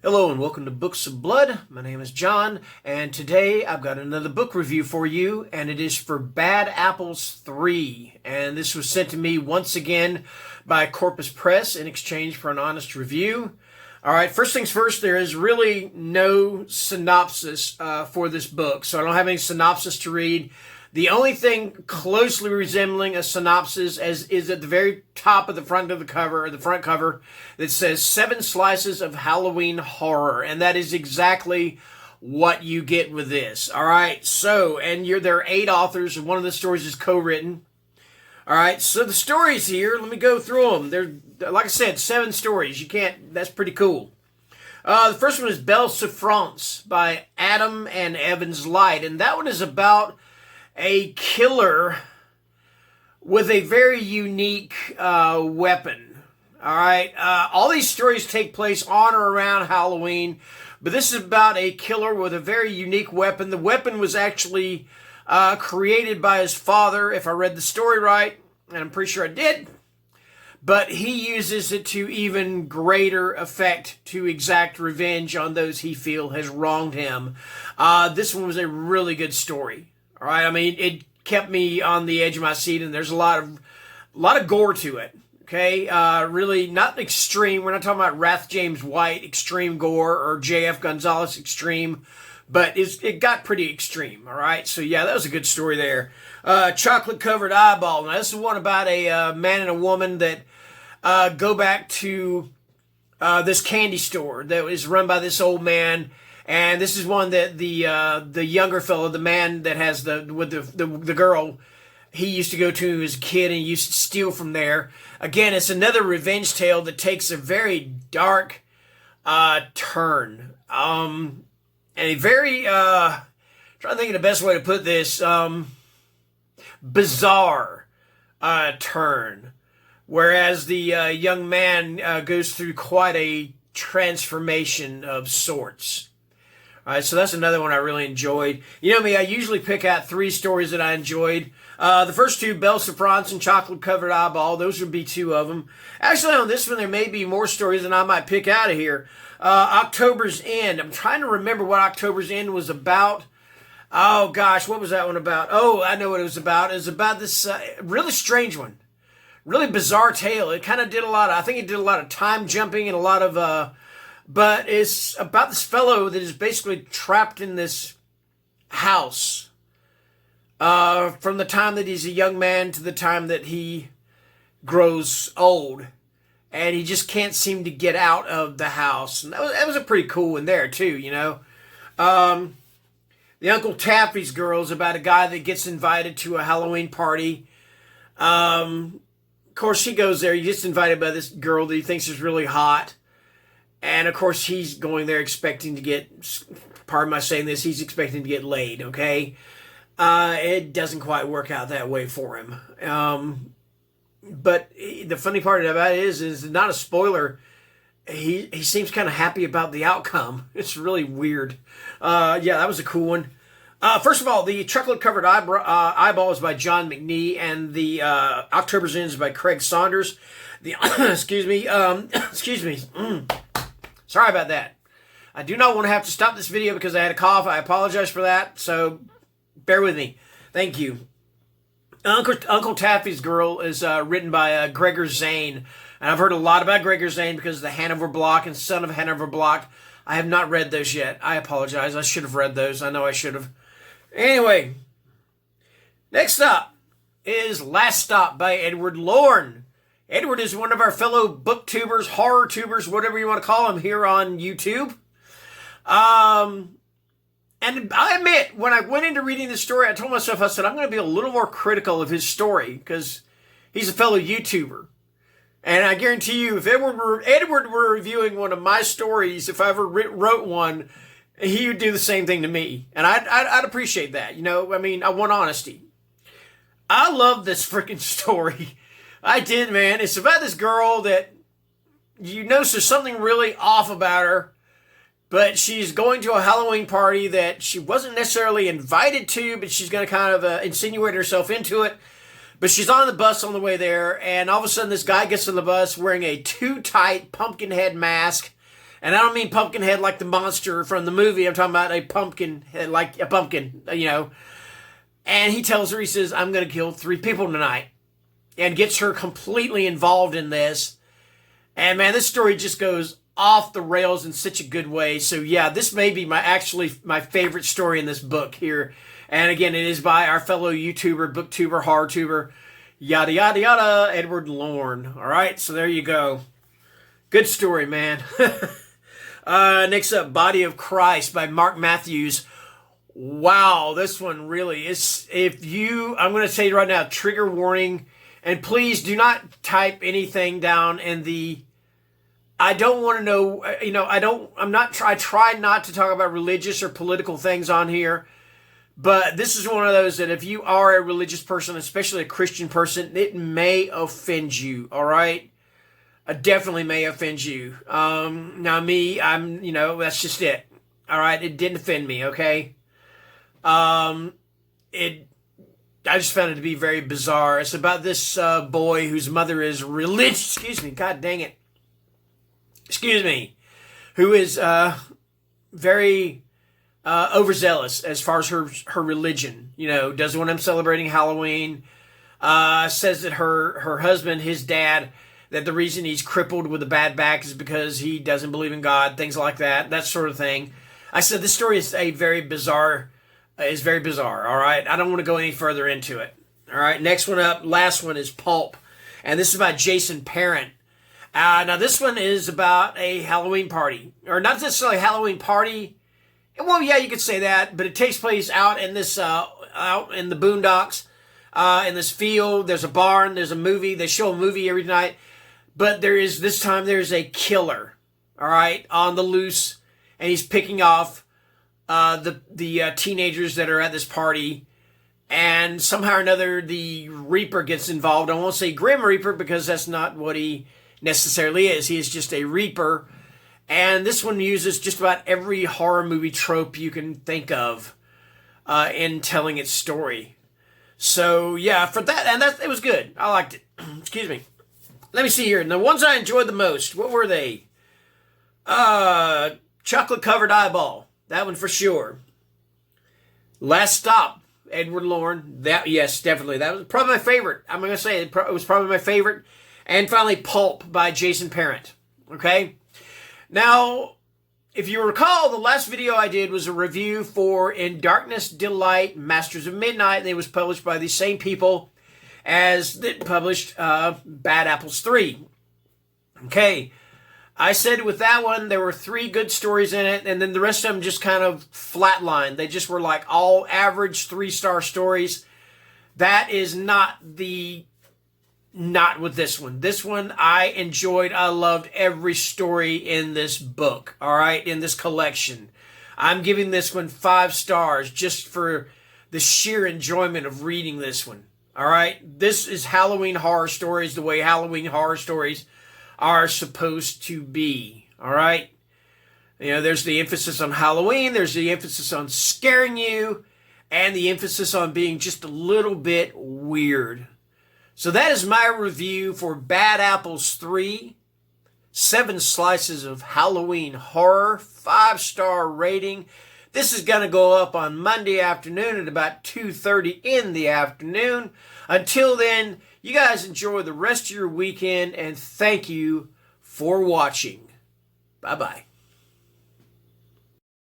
Hello and welcome to Books of Blood. My name is John, and today I've got another book review for you, and it is for Bad Apples 3. And this was sent to me once again by Corpus Press in exchange for an honest review. All right, first things first, there is really no synopsis for this book, so I don't have any synopsis to read. The only thing closely resembling a synopsis is at the very top of the front of the cover, or the front cover, that says 7 slices of Halloween horror. And that is exactly what you get with this. All right. So, there are 8 authors, and one of the stories is co-written. All right. So the stories here, let me go through them. They're, like I said, 7 stories. That's pretty cool. The first one is Belle Souffrance by Adam and Evans Light. And that one is about a killer with a very unique weapon. All right. All these stories take place on or around Halloween, but this is about a killer with a very unique weapon. The weapon was actually created by his father, if I read the story right, and I'm pretty sure I did. But he uses it to even greater effect to exact revenge on those he feels has wronged him. This one was a really good story. All right, I mean, it kept me on the edge of my seat, and there's a lot of gore to it. Okay, really not extreme. We're not talking about Wrath James White extreme gore or J.F. Gonzalez extreme, but it got pretty extreme. All right, so yeah, that was a good story there. Chocolate Covered Eyeball. Now this is one about a man and a woman that go back to this candy store that was run by this old man. And this is one that the younger fellow, the man that has the girl, he used to go to as a kid and he used to steal from there. Again, it's another revenge tale that takes a very dark turn. And a very, trying to think of the best way to put this, bizarre turn. Whereas the young man goes through quite a transformation of sorts. All right, so that's another one I really enjoyed. You know me, I usually pick out 3 stories that I enjoyed. The first 2, Belle Souffrance and Chocolate Covered Eyeball, those would be 2 of them. Actually, on this one, there may be more stories than I might pick out of here. October's End. I'm trying to remember what October's End was about. Oh, gosh, what was that one about? Oh, I know what it was about. It was about this really strange one. Really bizarre tale. It kind of did I think it did a lot of time jumping and a lot of... But it's about this fellow that is basically trapped in this house from the time that he's a young man to the time that he grows old. And he just can't seem to get out of the house. And that was a pretty cool one there, too, you know. The Uncle Taffy's Girl is about a guy that gets invited to a Halloween party. Of course, he goes there. He gets invited by this girl that he thinks is really hot. And, of course, he's going there expecting to get, pardon my saying this, he's expecting to get laid, okay? It doesn't quite work out that way for him. But the funny part about it is not a spoiler, he seems kind of happy about the outcome. It's really weird. Yeah, that was a cool one. First of all, the Chocolate Covered Eyeball is by John McNee, and the October's End is by Craig Saunders. Excuse me. Sorry about that. I do not want to have to stop this video because I had a cough. I apologize for that, so bear with me. Thank you. Uncle Taffy's Girl is written by Gregor Zane, and I've heard a lot about Gregor Zane because of the Hanover Block and Son of Hanover Block. I have not read those yet. I apologize. I should have read those. I know I should have. Anyway, next up is Last Stop by Edward Lorne. Edward is one of our fellow booktubers, horror tubers, whatever you want to call him here on YouTube. And I admit, when I went into reading this story, I told myself, I said, I'm going to be a little more critical of his story because he's a fellow YouTuber. And I guarantee you, if Edward were reviewing one of my stories, if I ever wrote one, he would do the same thing to me. And I'd appreciate that. You know, I mean, I want honesty. I love this freaking story. I did, man. It's about this girl that you notice there's something really off about her, but she's going to a Halloween party that she wasn't necessarily invited to, but she's going to kind of insinuate herself into it. But she's on the bus on the way there, and all of a sudden this guy gets on the bus wearing a too tight pumpkin head mask And I don't mean pumpkin head like the monster from the movie. I'm talking about a pumpkin head like a pumpkin, And he tells her, he says, I'm going to kill 3 people tonight. And gets her completely involved in this. And man, this story just goes off the rails in such a good way. So yeah, this may be my favorite story in this book here. And again, it is by our fellow YouTuber, booktuber, horror-tuber, yada, yada, yada, Edward Lorne. All right, so there you go. Good story, man. Next up, Body of Christ by Mark Matthews. Wow, this one really is, I'm going to say right now, trigger warning. And please do not type anything down in the, I don't want to know, I try not to talk about religious or political things on here. But this is one of those that if you are a religious person, especially a Christian person, it may offend you, all right? It definitely may offend you. Now me, that's just it, all right? It didn't offend me, okay? I just found it to be very bizarre. It's about this boy whose mother is religious, God dang it. Who is very overzealous as far as her religion. Doesn't want him celebrating Halloween. Says that her husband, his dad, that the reason he's crippled with a bad back is because he doesn't believe in God, things like that sort of thing. I said this story is very bizarre, all right? I don't want to go any further into it. All right, next one up, last one is Pulp. And this is by Jason Parent. Now this one is about a Halloween party. Or not necessarily a Halloween party. Well, yeah, you could say that, but it takes place out in this, out in the boondocks, in this field. There's a barn, there's a movie. They show a movie every night. But this time there's a killer, all right, on the loose. And he's picking off the teenagers that are at this party. And somehow or another, the Reaper gets involved. I won't say Grim Reaper because that's not what he necessarily is. He is just a Reaper. And this one uses just about every horror movie trope you can think of in telling its story. So, yeah, for that, and it was good. I liked it. Excuse me. Let me see here. And the ones I enjoyed the most, what were they? Chocolate-covered eyeball. That one for sure. Last Stop, Edward Lorne. Yes, definitely. That was probably my favorite. I'm going to say it was probably my favorite. And finally, Pulp by Jason Parent. Okay? Now, if you recall, the last video I did was a review for In Darkness Delight, Masters of Midnight. It was published by the same people as that published Bad Apples 3. Okay. I said with that one, there were 3 good stories in it, and then the rest of them just kind of flatlined. They just were like all average 3-star stories. That is not with this one. This one I enjoyed. I loved every story in this book, all right, in this collection. I'm giving this one 5 stars just for the sheer enjoyment of reading this one, all right? This is Halloween horror stories the way Halloween horror stories are supposed to be, all right? There's the emphasis on Halloween, there's the emphasis on scaring you, and the emphasis on being just a little bit weird. So that is my review for Bad Apples 3, 7 slices of Halloween horror, 5-star rating. This is going to go up on Monday afternoon at about 2:30 in the afternoon. Until then, you guys enjoy the rest of your weekend, and thank you for watching. Bye-bye.